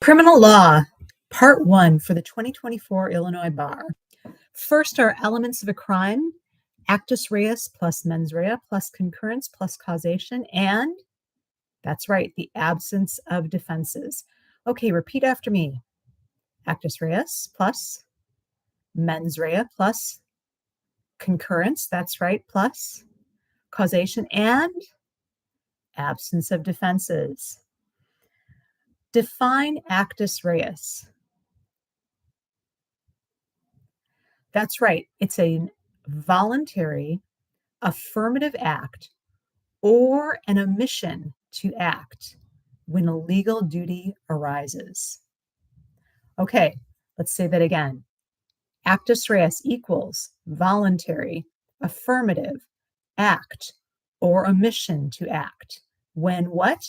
Criminal Law, Part 1 for the 2024 Illinois Bar. First are elements of a crime, actus reus plus mens rea plus concurrence plus causation, and that's right, the absence of defenses. Okay, repeat after me. Actus reus plus mens rea plus concurrence, that's right, plus causation, and absence of defenses. Define actus reus. That's right. It's a voluntary, affirmative act or an omission to act when a legal duty arises. Okay, let's say that again. Actus reus equals voluntary, affirmative, act or omission to act when what?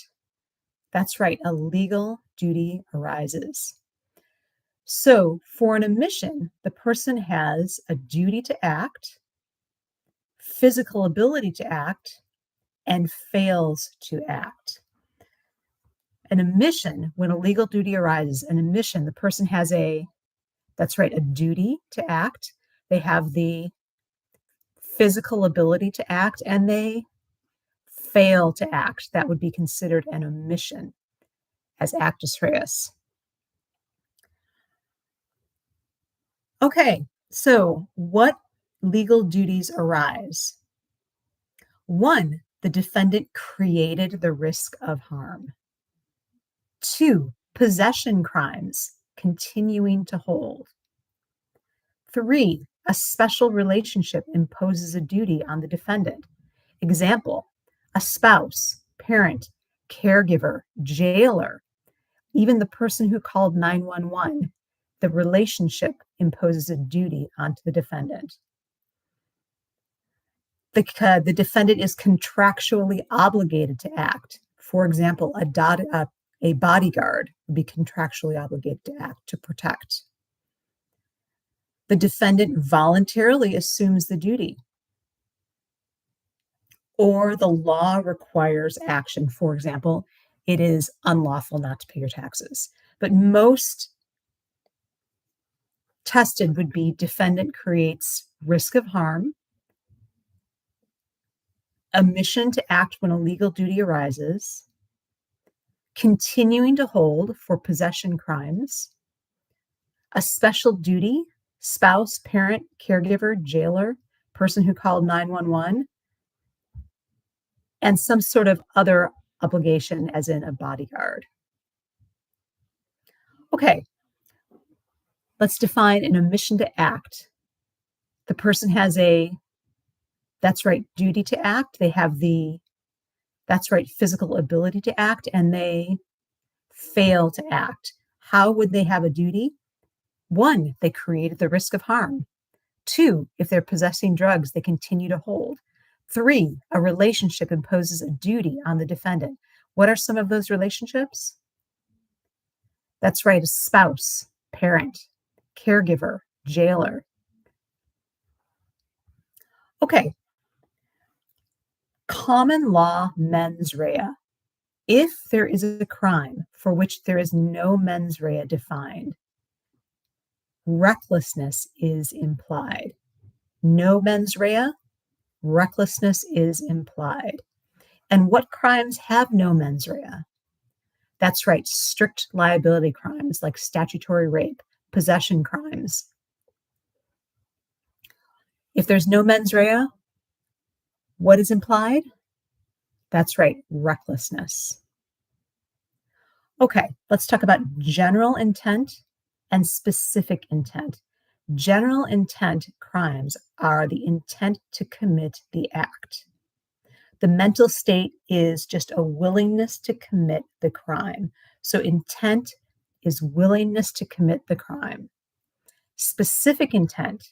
That's right, a legal duty arises. So for an omission, the person has a duty to act, physical ability to act, and fails to act. An omission, when a legal duty arises, an omission, the person has that's right, a duty to act. They have the physical ability to act, and they fail to act. That would be considered an omission as actus reus. Okay, so what legal duties arise? 1, the defendant created the risk of harm. 2, possession crimes, continuing to hold. 3, a special relationship imposes a duty on the defendant. Example, a spouse, parent, caregiver, jailer, even the person who called 911. The relationship imposes a duty onto the defendant. The defendant is contractually obligated to act. For example, a bodyguard would be contractually obligated to act to protect. The defendant voluntarily assumes the duty, or the law requires action. For example, it is unlawful not to pay your taxes. But most tested would be defendant creates risk of harm, omission to act when a legal duty arises, continuing to hold for possession crimes, a special duty, spouse, parent, caregiver, jailer, person who called 911, and some sort of other obligation, as in a bodyguard. Okay, let's define an omission to act. The person has that's right, duty to act. They have that's right, physical ability to act, and they fail to act. How would they have a duty? 1, they created the risk of harm. 2, if they're possessing drugs, they continue to hold. 3, a relationship imposes a duty on the defendant. What are some of those relationships? That's right, a spouse, parent, caregiver, jailer. Okay. Common law mens rea. If there is a crime for which there is no mens rea defined, recklessness is implied. No mens rea, recklessness is implied. And what crimes have no mens rea? That's right, strict liability crimes like statutory rape, possession crimes. If there's no mens rea, what is implied? That's right, recklessness. Okay, let's talk about general intent and specific intent. General intent crimes are the intent to commit the act. The mental state is just a willingness to commit the crime. So intent is willingness to commit the crime. Specific intent,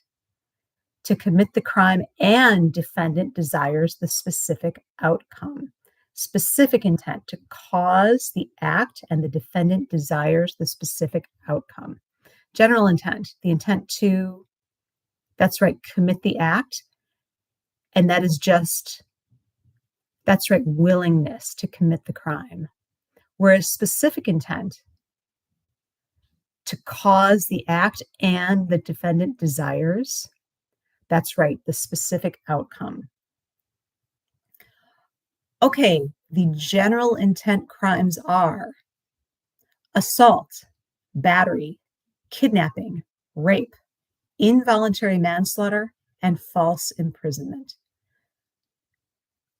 to commit the crime and defendant desires the specific outcome. Specific intent, to cause the act and the defendant desires the specific outcome. General intent, the intent to, that's right, commit the act, and that is just, that's right, willingness to commit the crime. Whereas specific intent to cause the act and the defendant desires. That's right, the specific outcome. Okay, the general intent crimes are assault, battery, kidnapping, rape, involuntary manslaughter, and false imprisonment.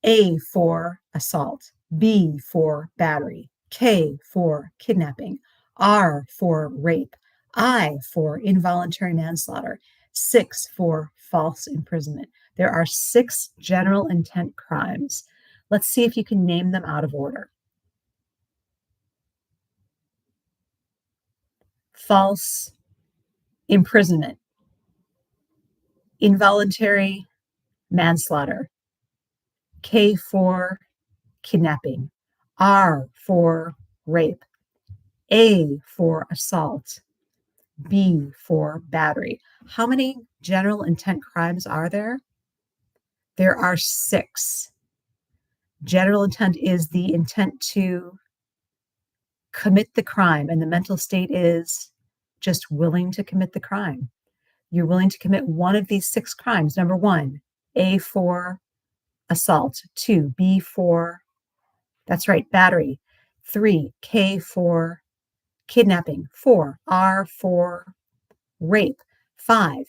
A for assault, B for battery, K for kidnapping, R for rape, I for involuntary manslaughter, 6 for false imprisonment. There are 6 general intent crimes. Let's see if you can name them out of order. False imprisonment, involuntary manslaughter, K for kidnapping, R for rape, A for assault, B for battery. How many general intent crimes are there? There are 6. General intent is the intent to commit the crime, and the mental state is just willing to commit the crime. You're willing to commit one of these 6 crimes. Number 1, A for assault. 2, B for, that's right, battery. 3, K for kidnapping. 4, R for rape. 5,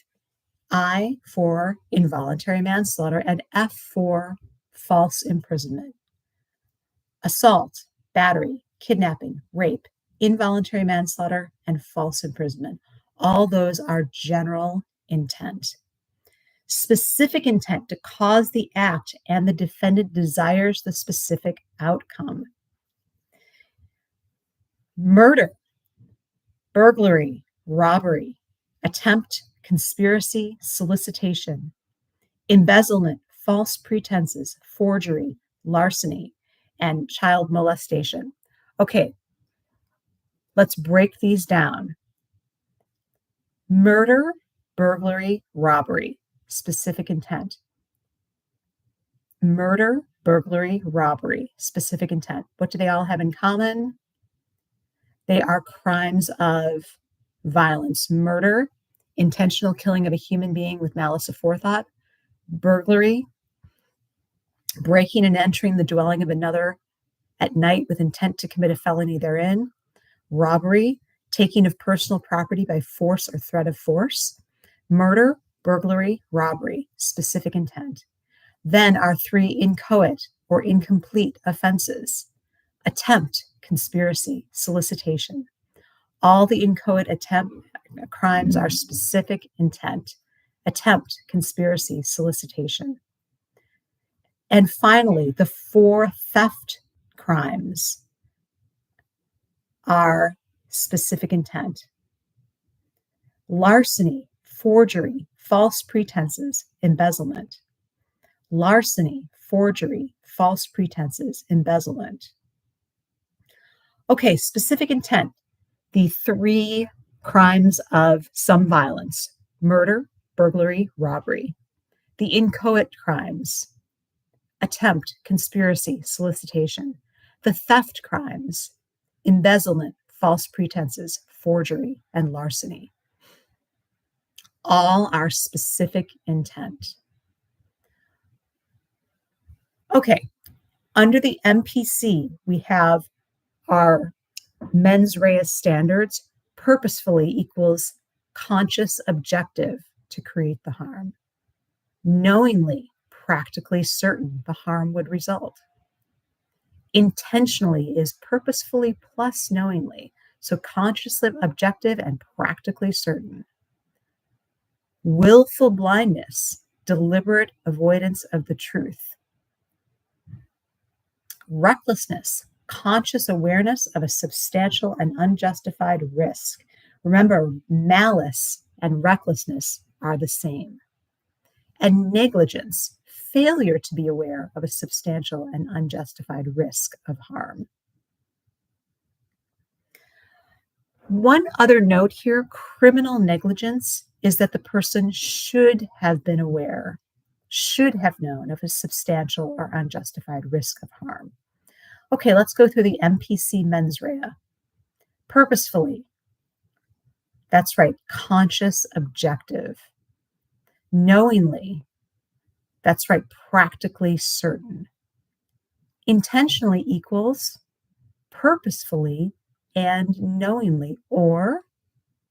I for involuntary manslaughter, and F for false imprisonment. Assault, battery, kidnapping, rape, involuntary manslaughter, and false imprisonment. All those are general intent. Specific intent to cause the act and the defendant desires the specific outcome. Murder, burglary, robbery, attempt, conspiracy, solicitation, embezzlement, false pretenses, forgery, larceny, and child molestation. Okay, let's break these down. Murder, burglary, robbery, specific intent. Murder, burglary, robbery, specific intent. What do they all have in common? They are crimes of violence. Murder, intentional killing of a human being with malice aforethought. Burglary, breaking and entering the dwelling of another at night with intent to commit a felony therein. Robbery, taking of personal property by force or threat of force. Murder, burglary, robbery, specific intent. Then are 3 inchoate or incomplete offenses: attempt, conspiracy, solicitation. All the inchoate attempt crimes are specific intent: attempt, conspiracy, solicitation. And finally, the 4 theft crimes are specific intent: larceny, forgery, false pretenses, embezzlement. Larceny, forgery, false pretenses, embezzlement. Okay, specific intent. The 3 crimes of some violence: murder, burglary, robbery. The inchoate crimes: attempt, conspiracy, solicitation. The theft crimes: embezzlement, false pretenses, forgery, and larceny. All are specific intent. Okay, under the MPC, we have our mens rea standards. Purposefully equals conscious objective to create the harm. Knowingly, practically certain the harm would result. Intentionally is purposefully plus knowingly, so consciously objective and practically certain. Willful blindness, deliberate avoidance of the truth. Recklessness, conscious awareness of a substantial and unjustified risk. Remember, malice and recklessness are the same. And negligence, failure to be aware of a substantial and unjustified risk of harm. One other note here: criminal negligence is that the person should have been aware, should have known of a substantial or unjustified risk of harm. Okay, let's go through the MPC mens rea. Purposefully, That's right, conscious objective. Knowingly, that's right, practically certain. Intentionally equals purposefully and knowingly, or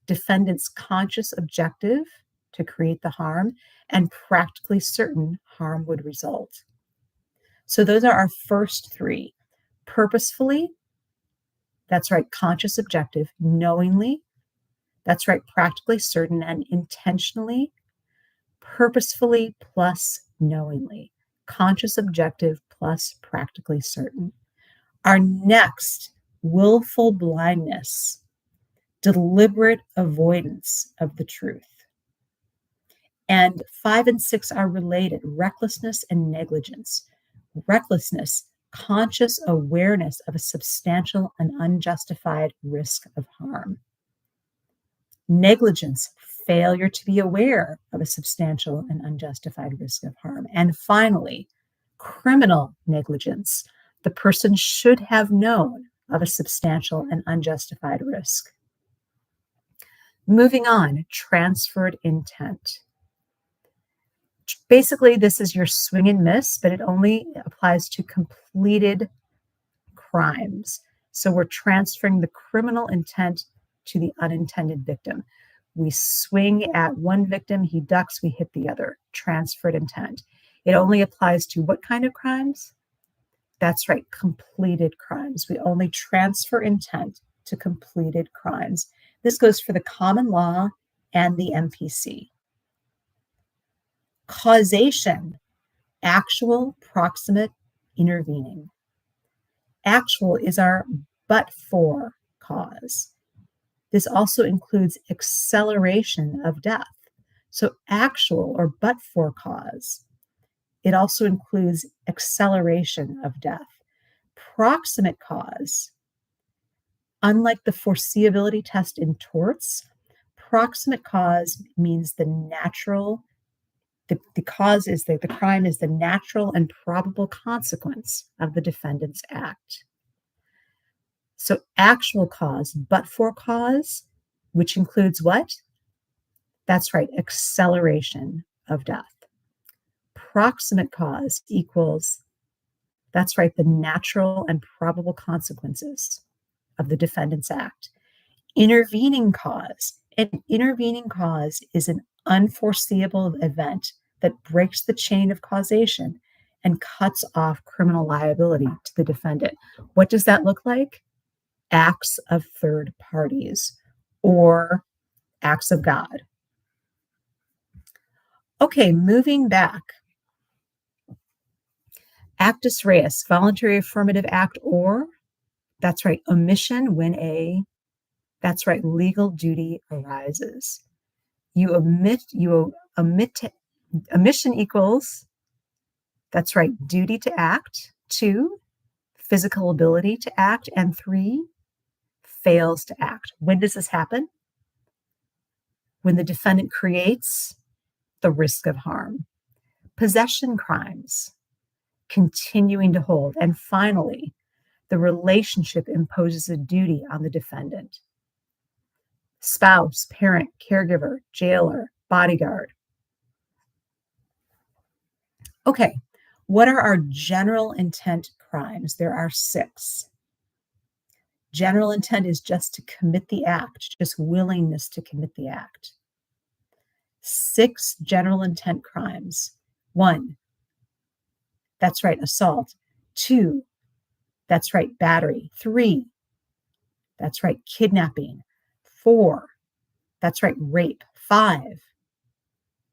defendant's conscious objective to create the harm and practically certain harm would result. So those are our first three. Purposefully, that's right, conscious objective. Knowingly, that's right, practically certain. And intentionally, purposefully plus knowingly. Conscious objective plus practically certain. Our next, willful blindness, deliberate avoidance of the truth. And 5 and 6 are related, recklessness and negligence. Recklessness, conscious awareness of a substantial and unjustified risk of harm. Negligence, failure to be aware of a substantial and unjustified risk of harm. And finally, criminal negligence, the person should have known of a substantial and unjustified risk. Moving on, transferred intent. Basically, this is your swing and miss, but it only applies to completed crimes. So we're transferring the criminal intent to the unintended victim. We swing at one victim, he ducks, we hit the other. Transferred intent. It only applies to what kind of crimes? That's right, completed crimes. We only transfer intent to completed crimes. This goes for the common law and the MPC. Causation, actual, proximate, intervening. Actual is our but-for cause. This also includes acceleration of death. So actual or but-for cause. It also includes acceleration of death. Proximate cause. Unlike the foreseeability test in torts, proximate cause means the cause is the crime is the natural and probable consequence of the defendant's act. So actual cause, but for cause, which includes what? That's right, acceleration of death. Proximate cause equals, that's right, the natural and probable consequences of the defendant's act. Intervening cause. An intervening cause is an unforeseeable event that breaks the chain of causation and cuts off criminal liability to the defendant. What does that look like? Acts of third parties or acts of God. Okay, moving back. Actus reus, voluntary affirmative act, or, that's right, omission when that's right, legal duty arises. Omission equals, that's right, duty to act. 2, physical ability to act. And 3, fails to act. When does this happen? When the defendant creates the risk of harm. Possession crimes, continuing to hold. And finally, the relationship imposes a duty on the defendant. Spouse, parent, caregiver, jailer, bodyguard. Okay, what are our general intent crimes? There are 6. General intent is just to commit the act, just willingness to commit the act. 6 general intent crimes. 1, that's right, assault. 2, that's right, battery. 3, that's right, kidnapping. 4, that's right, rape. 5,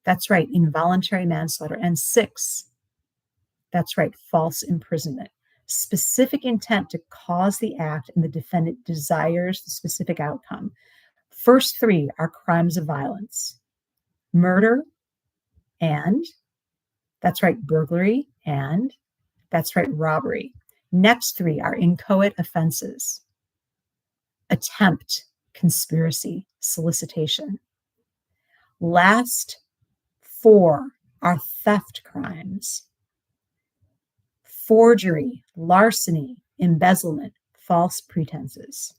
that's right, involuntary manslaughter. And 6, that's right, false imprisonment. Specific intent to cause the act and the defendant desires the specific outcome. First 3 are crimes of violence. Murder and, that's right, burglary and, that's right, robbery. Next 3 are inchoate offenses. Attempt, conspiracy, solicitation. Last 4 are theft crimes. Forgery, larceny, embezzlement, false pretenses.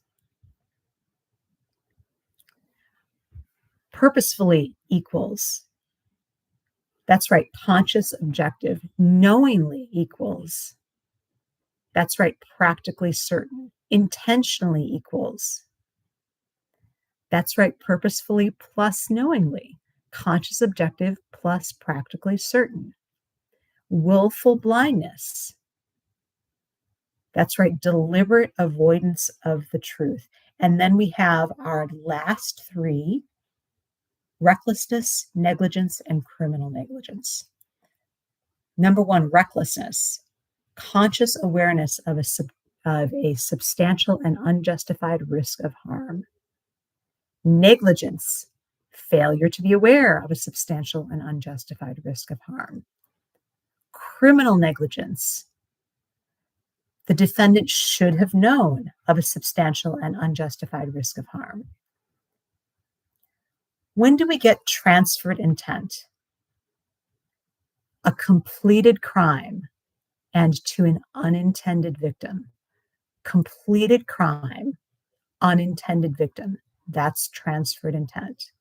Purposefully equals. That's right. Conscious objective. Knowingly equals. That's right. Practically certain. Intentionally equals. That's right. Purposefully plus knowingly. Conscious objective plus practically certain. Willful blindness. That's right. Deliberate avoidance of the truth. And then we have our last three: recklessness, negligence, and criminal negligence. Number one, recklessness. Conscious awareness of a substantial and unjustified risk of harm. Negligence, failure to be aware of a substantial and unjustified risk of harm. Criminal negligence, the defendant should have known of a substantial and unjustified risk of harm. When do we get transferred intent? A completed crime and to an unintended victim. Completed crime, unintended victim. That's transferred intent.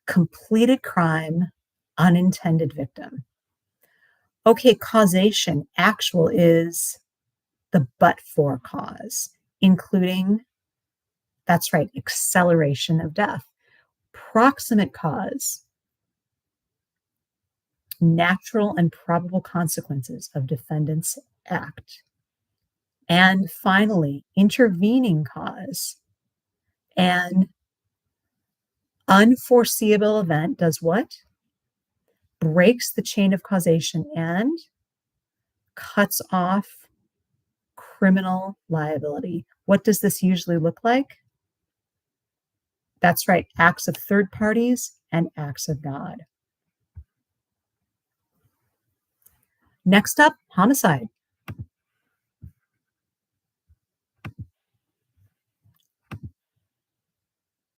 Completed crime, unintended victim. Okay, causation, actual, is the but-for cause, including, that's right, acceleration of death. Proximate cause, natural and probable consequences of defendant's act. And finally, intervening cause. An unforeseeable event does what? Breaks the chain of causation and cuts off criminal liability. What does this usually look like? That's right, acts of third parties and acts of God. Next up, homicide.